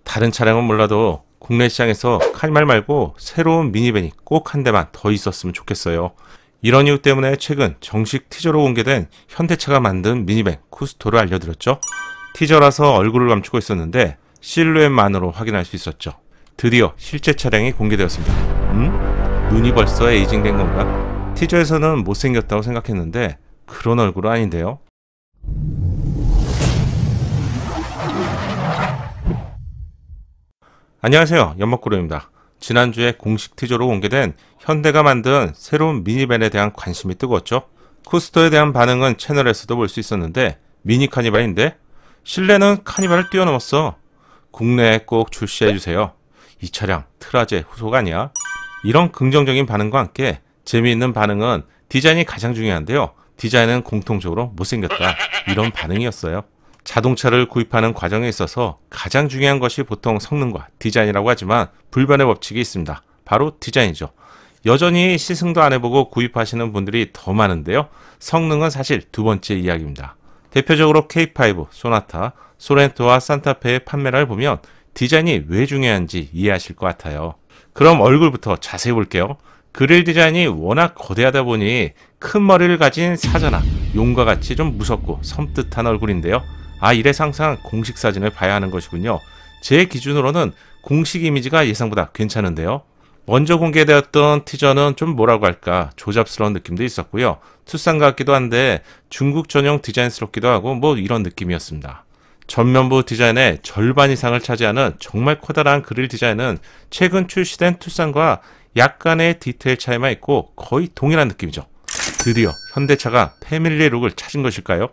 다른 차량은 몰라도 국내 시장에서 카니발 말고 새로운 미니밴이 꼭 한 대만 더 있었으면 좋겠어요. 이런 이유 때문에 최근 정식 티저로 공개된 현대차가 만든 미니밴 쿠스토를 알려드렸죠. 티저라서 얼굴을 감추고 있었는데 실루엣만으로 확인할 수 있었죠. 드디어 실제 차량이 공개되었습니다. 눈이 벌써 에이징된 건가? 티저에서는 못생겼다고 생각했는데 그런 얼굴은 아닌데요. 안녕하세요, 연목구름입니다. 지난주에 공식 티저로 공개된 현대가 만든 새로운 미니밴에 대한 관심이 뜨거웠죠. 쿠스토에 대한 반응은 채널에서도 볼 수 있었는데 미니 카니발인데 실내는 카니발을 뛰어넘었어. 국내에 꼭 출시해주세요. 이 차량 트라제 후속 아니야? 이런 긍정적인 반응과 함께 재미있는 반응은 디자인이 가장 중요한데요. 디자인은 공통적으로 못생겼다, 이런 반응이었어요. 자동차를 구입하는 과정에 있어서 가장 중요한 것이 보통 성능과 디자인이라고 하지만 불변의 법칙이 있습니다. 바로 디자인이죠. 여전히 시승도 안 해보고 구입하시는 분들이 더 많은데요. 성능은 사실 두 번째 이야기입니다. 대표적으로 K5, 소나타, 소렌토와 산타페의 판매를 보면 디자인이 왜 중요한지 이해하실 것 같아요. 그럼 얼굴부터 자세히 볼게요. 그릴 디자인이 워낙 거대하다 보니 큰 머리를 가진 사자나 용과 같이 좀 무섭고 섬뜩한 얼굴인데요. 이래서 항상 공식 사진을 봐야 하는 것이군요. 제 기준으로는 공식 이미지가 예상보다 괜찮은데요. 먼저 공개되었던 티저는 좀 뭐라고 할까 조잡스러운 느낌도 있었고요. 투싼 같기도 한데 중국 전용 디자인스럽기도 하고 뭐 이런 느낌이었습니다. 전면부 드디어의 절반 이상을 차지하는 정말 커다란 그릴 디자인은 최근 출시된 투싼과 약간의 디테일 차이만 있고 거의 동일한 느낌이죠. 드디어 현대차가 패밀리 룩을 찾은 것일까요?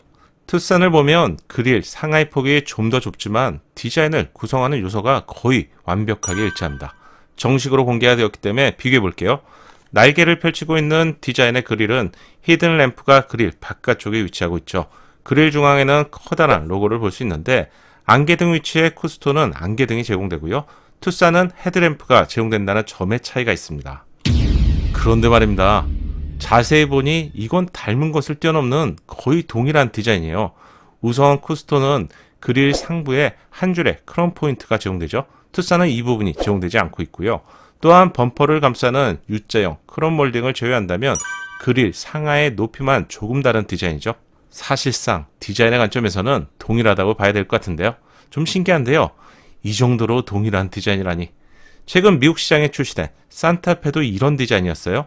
투싼을 보면 그릴 상하이 폭이 좀 더 좁지만 디자인을 구성하는 요소가 거의 완벽하게 일치합니다. 정식으로 공개가 되었기 때문에 비교해 볼게요. 날개를 펼치고 있는 디자인의 그릴은 히든 램프가 그릴 바깥쪽에 위치하고 있죠. 그릴 중앙에는 커다란 로고를 볼 수 있는데 안개등 위치의 쿠스토는 안개등이 제공되고요. 투싼은 헤드램프가 제공된다는 점의 차이가 있습니다. 그런데 말입니다. 자세히 보니 이건 닮은 것을 뛰어넘는 거의 동일한 디자인이에요. 우선 쿠스토는 그릴 상부에 한 줄의 크롬 포인트가 제공되죠. 투싼은 이 부분이 제공되지 않고 있고요. 또한 범퍼를 감싸는 U자형 크롬 몰딩을 제외한다면 그릴 상하의 높이만 조금 다른 디자인이죠. 사실상 디자인의 관점에서는 동일하다고 봐야 될 것 같은데요. 좀 신기한데요. 이 정도로 동일한 디자인이라니. 최근 미국 시장에 출시된 산타페도 이런 디자인이었어요.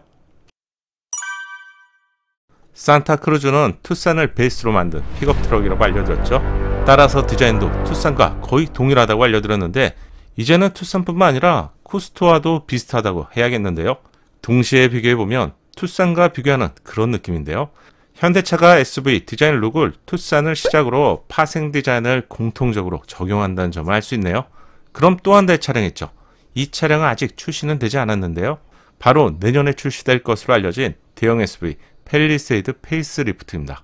산타크루즈는 투싼을 베이스로 만든 픽업 트럭이라고 알려드렸죠. 따라서 디자인도 투싼과 거의 동일하다고 알려드렸는데 이제는 투싼뿐만 아니라 쿠스토와도 비슷하다고 해야겠는데요. 동시에 비교해보면 투싼과 비교하는 그런 느낌인데요. 현대차가 SUV 디자인 룩을 투싼을 시작으로 파생 디자인을 공통적으로 적용한다는 점을 알 수 있네요. 그럼 또 한 대의 차량이 있죠. 이 차량은 아직 출시는 되지 않았는데요. 바로 내년에 출시될 것으로 알려진 대형 SUV 팰리세이드 페이스리프트입니다.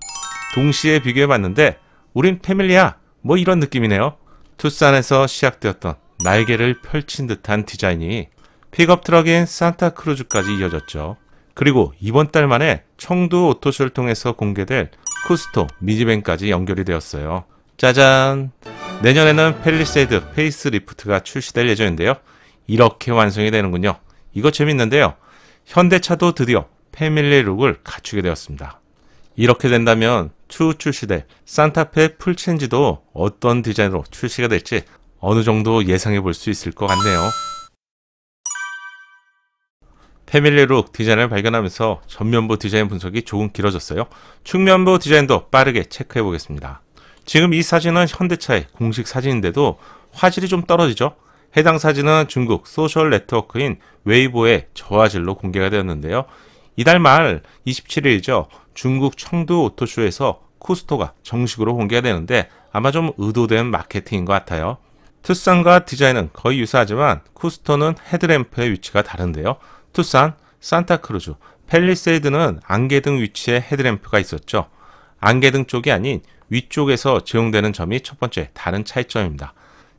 동시에 비교해봤는데 우린 패밀리야, 뭐 이런 느낌이네요. 투싼에서 시작되었던 날개를 펼친 듯한 디자인이 픽업 트럭인 산타크루즈까지 이어졌죠. 그리고 이번 달 만에 청두 오토쇼를 통해서 공개될 쿠스토 미니밴까지 연결이 되었어요. 짜잔! 내년에는 팰리세이드 페이스리프트가 출시될 예정인데요. 이렇게 완성이 되는군요. 이거 재밌는데요. 현대차도 드디어 패밀리 룩을 갖추게 되었습니다. 이렇게 된다면 추후 출시될 산타페 풀체인지도 어떤 디자인으로 출시가 될지 어느 정도 예상해 볼 수 있을 것 같네요. 패밀리 룩 디자인을 발견하면서 전면부 디자인 분석이 조금 길어졌어요. 측면부 디자인도 빠르게 체크해 보겠습니다. 지금 이 사진은 현대차의 공식 사진인데도 화질이 좀 떨어지죠. 해당 사진은 중국 소셜 네트워크인 웨이보의 저화질로 공개가 되었는데요. 이달 말 27일이죠. 중국 청두 오토쇼에서 쿠스토가 정식으로 공개가 되는데 아마 좀 의도된 마케팅인 것 같아요. 투싼과 디자인은 거의 유사하지만 쿠스토는 헤드램프의 위치가 다른데요. 투싼, 산타크루즈, 팰리세이드는 안개등 위치에 헤드램프가 있었죠. 안개등 쪽이 아닌 위쪽에서 제공되는 점이 첫 번째 다른 차이점입니다.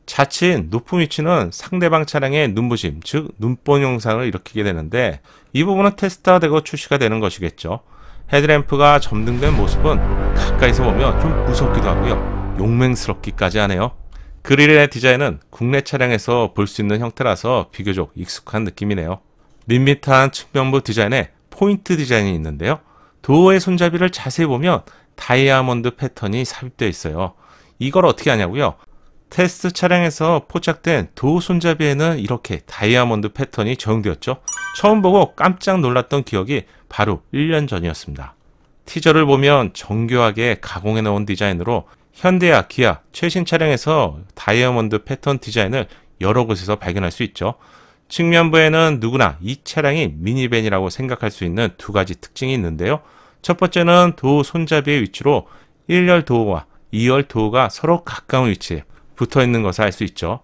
자칫 높은 위치는 상대방 차량의 눈부심, 즉 눈본 현상을 일으키게 되는데 이 부분은 테스트가 되고 출시가 되는 것이겠죠. 헤드램프가 점등된 모습은 가까이서 보면 좀 무섭기도 하고요. 용맹스럽기까지 하네요. 그릴의 디자인은 국내 차량에서 볼 수 있는 형태라서 비교적 익숙한 느낌이네요. 밋밋한 측면부 디자인에 포인트 디자인이 있는데요. 도어의 손잡이를 자세히 보면 다이아몬드 패턴이 삽입되어 있어요. 이걸 어떻게 하냐고요? 테스트 차량에서 포착된 도어 손잡이에는 이렇게 다이아몬드 패턴이 적용되었죠. 처음 보고 깜짝 놀랐던 기억이 바로 1년 전이었습니다. 티저를 보면 정교하게 가공해 놓은 디자인으로 현대와 기아 최신 차량에서 다이아몬드 패턴 디자인을 여러 곳에서 발견할 수 있죠. 측면부에는 누구나 이 차량이 미니밴이라고 생각할 수 있는 두 가지 특징이 있는데요. 첫 번째는 도어 손잡이의 위치로 1열 도어와 2열 도어가 서로 가까운 위치에 붙어 있는 것을 알 수 있죠.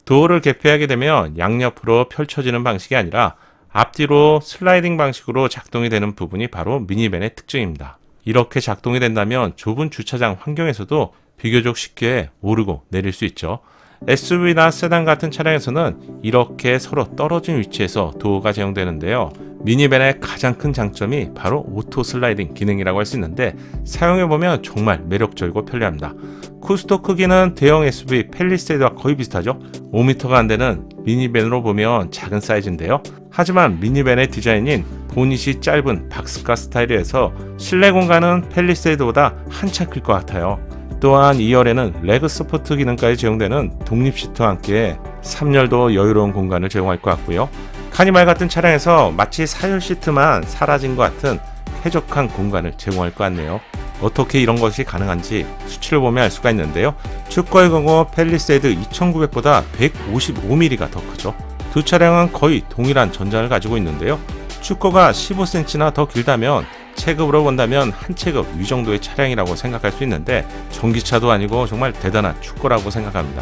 도어를 개폐하게 되면 양옆으로 펼쳐지는 방식이 아니라 앞뒤로 슬라이딩 방식으로 작동이 되는 부분이 바로 미니밴의 특징입니다. 이렇게 작동이 된다면 좁은 주차장 환경에서도 비교적 쉽게 오르고 내릴 수 있죠. SUV나 세단 같은 차량에서는 이렇게 서로 떨어진 위치에서 도어가 제공되는데요. 미니밴의 가장 큰 장점이 바로 오토 슬라이딩 기능이라고 할 수 있는데 사용해보면 정말 매력적이고 편리합니다. 쿠스토 크기는 대형 SUV 팰리세이드와 거의 비슷하죠. 5m가 안 되는 미니밴으로 보면 작은 사이즈인데요. 하지만 미니밴의 디자인인 보닛이 짧은 박스카 스타일이어서 실내 공간은 팰리세이드보다 한참 클 것 같아요. 또한 2열에는 레그 서포트 기능까지 제공되는 독립 시트와 함께 3열도 여유로운 공간을 제공할 것 같고요. 카니발 같은 차량에서 마치 4열 시트만 사라진 것 같은 쾌적한 공간을 제공할 것 같네요. 어떻게 이런 것이 가능한지 수치를 보면 알 수가 있는데요. 축거의 경우 팰리세이드 2900보다 155mm가 더 크죠. 두 차량은 거의 동일한 전장을 가지고 있는데요. 축거가 15cm나 더 길다면 체급으로 본다면 한 체급 위 정도의 차량이라고 생각할 수 있는데 전기차도 아니고 정말 대단한 축거라고 생각합니다.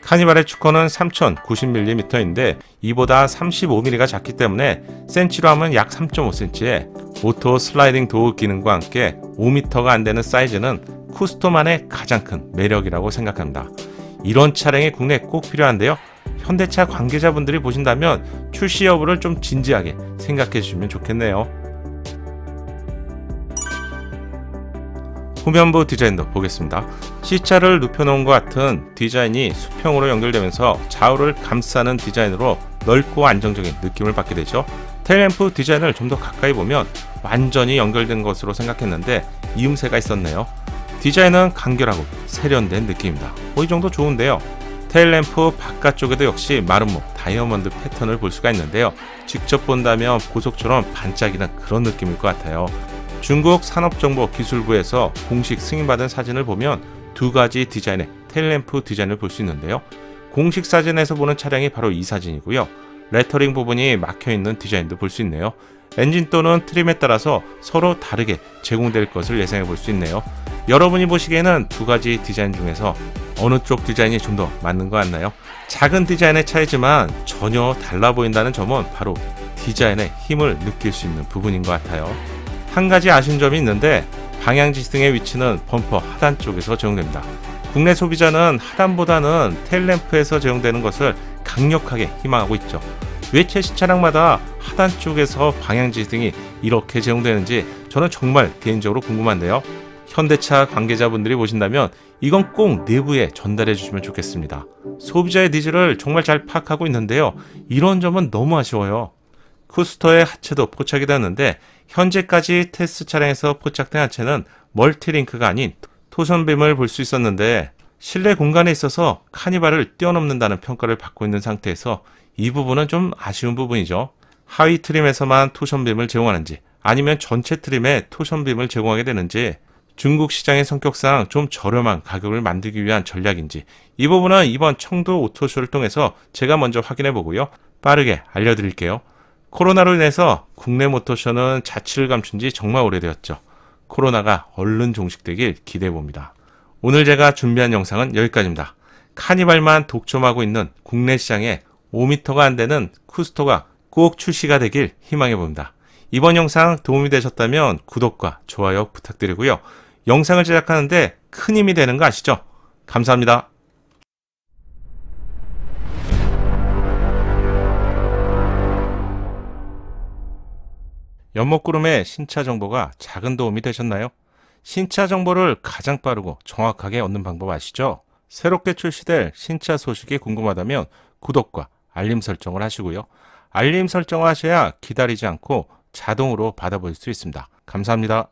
카니발의 축거는 3090mm인데 이보다 35mm가 작기 때문에 센치로 하면 약 3.5cm에 오토 슬라이딩 도어 기능과 함께 5m가 안 되는 사이즈는 쿠스토만의 가장 큰 매력이라고 생각합니다. 이런 차량이 국내에 꼭 필요한데요. 현대차 관계자분들이 보신다면 출시 여부를 좀 진지하게 생각해 주시면 좋겠네요. 후면부 디자인도 보겠습니다. C자를 눕혀놓은 것 같은 디자인이 수평으로 연결되면서 좌우를 감싸는 디자인으로 넓고 안정적인 느낌을 받게 되죠. 테일램프 디자인을 좀 더 가까이 보면 완전히 연결된 것으로 생각했는데 이음새가 있었네요. 디자인은 간결하고 세련된 느낌입니다. 이 정도 좋은데요. 테일램프 바깥쪽에도 역시 마름모 다이아몬드 패턴을 볼 수가 있는데요. 직접 본다면 보석처럼 반짝이는 그런 느낌일 것 같아요. 중국 산업정보기술부에서 공식 승인받은 사진을 보면 두 가지 디자인의 테일램프 디자인을 볼 수 있는데요. 공식 사진에서 보는 차량이 바로 이 사진이고요. 레터링 부분이 막혀있는 디자인도 볼 수 있네요. 엔진 또는 트림에 따라서 서로 다르게 제공될 것을 예상해 볼 수 있네요. 여러분이 보시기에는 두 가지 디자인 중에서 어느 쪽 디자인이 좀 더 맞는 것 같나요? 작은 디자인의 차이지만 전혀 달라 보인다는 점은 바로 디자인의 힘을 느낄 수 있는 부분인 것 같아요. 한 가지 아쉬운 점이 있는데 방향지등의 위치는 범퍼 하단 쪽에서 제공됩니다. 국내 소비자는 하단보다는 테일램프에서 제공되는 것을 강력하게 희망하고 있죠. 왜 최신 차량마다 하단 쪽에서 방향지등이 이렇게 제공되는지 저는 정말 개인적으로 궁금한데요. 현대차 관계자분들이 보신다면 이건 꼭 내부에 전달해 주시면 좋겠습니다. 소비자의 니즈를 정말 잘 파악하고 있는데요. 이런 점은 너무 아쉬워요. 쿠스터의 하체도 포착이 되었는데 현재까지 테스트 차량에서 포착된 하체는 멀티링크가 아닌 토선빔을 볼 수 있었는데 실내 공간에 있어서 카니발을 뛰어넘는다는 평가를 받고 있는 상태에서 이 부분은 좀 아쉬운 부분이죠. 하위 트림에서만 토션빔을 제공하는지 아니면 전체 트림에 토션빔을 제공하게 되는지 중국 시장의 성격상 좀 저렴한 가격을 만들기 위한 전략인지 이 부분은 이번 청도 오토쇼를 통해서 제가 먼저 확인해 보고요. 빠르게 알려드릴게요. 코로나로 인해서 국내 모터쇼는 자취를 감춘 지 정말 오래되었죠. 코로나가 얼른 종식되길 기대해봅니다. 오늘 제가 준비한 영상은 여기까지입니다. 카니발만 독점하고 있는 국내 시장에 5m가 안 되는 쿠스토가 꼭 출시가 되길 희망해봅니다. 이번 영상 도움이 되셨다면 구독과 좋아요 부탁드리고요. 영상을 제작하는데 큰 힘이 되는 거 아시죠? 감사합니다. 연목구름의 신차 정보가 작은 도움이 되셨나요? 신차 정보를 가장 빠르고 정확하게 얻는 방법 아시죠? 새롭게 출시될 신차 소식이 궁금하다면 구독과 알림 설정을 하시고요. 알림 설정을 하셔야 기다리지 않고 자동으로 받아볼 수 있습니다. 감사합니다.